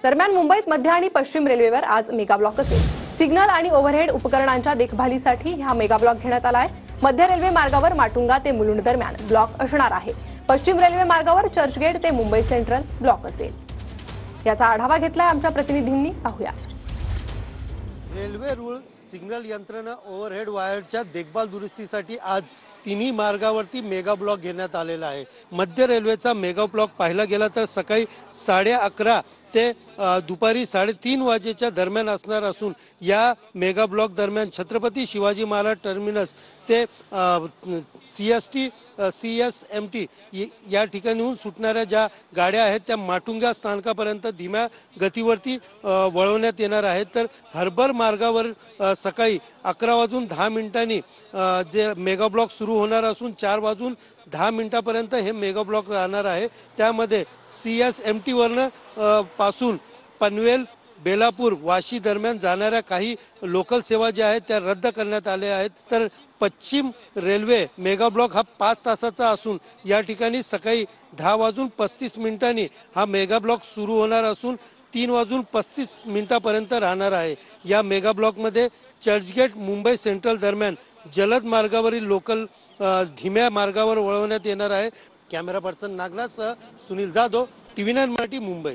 दरम्यान मुंबईत मध्य आणि पश्चिम रेल्वेवर आज मेगा ब्लॉक असेल। सिग्नल आणि ओव्हरहेड उपकरणांच्या देखभालीसाठी हा मेगा ब्लॉक घेण्यात आला आहे। मध्य रेल्वे मार्गावर माटुंगा ते मुलुंड दरम्यान ब्लॉक असणार आहे। पश्चिम रेल्वे मार्गावर चर्चगेट ते मुंबई सेंट्रल ब्लॉक असेल। याचा आढावा घेतलाय आमच्या प्रतिनिधींनी, पाहूया। रेल्वे रूळ सिग्नल यंत्रणा ओव्हरहेड वायरच्या देखभाल दुरुस्तीसाठी आज तिन्ही मार्गावरती मेगा ब्लॉक घेण्यात आलेला आहे। मध्य रेल्वेचा मेगा ब्लॉक पाहिला गेला तर सकाळी 11:30 ते दुपारी 3:30 वाजेच्या दरम्यान असणार असून या मेगा ब्लॉक दरम्यान छत्रपती शिवाजी महाराज टर्मिनस ते CSMT या ठिकाणीहून सुटणाऱ्या ज्या गाड्या आहेत त्या माटुंगा स्थानकापर्यंत धीम्या गतीवरती वळवण्यात येणार आहेत। तर हार्बर मार्गावर सकाळी 11:10 जे मेगा ब्लॉक सुरू होणार असून 4:10 हे मेगा ब्लॉक राहणार आहे। त्यामध्ये CSMT वरनं पासून पनवेल, बेलापूर, वाशी दरम्यान जाणाऱ्या काही लोकल सेवा ज्या आहेत त्या रद्द करण्यात आल्या आहेत। तर पश्चिम रेल्वे मेगा ब्लॉक हा 5 तासाचा असून या ठिकाणी सकाळी 10:35 हा मेगा ब्लॉक सुरू होणार असून 3:35 राहणार आहे। या मेगा ब्लॉकमध्ये चर्चगेट मुंबई सेंट्रल दरम्यान जलद मार्गावरील लोकल धीम्या मार्गावर वळवण्यात येणार आहे। कॅमेरा पर्सन नागनाथसह सुनील जाधव, TV9 मराठी, मुंबई।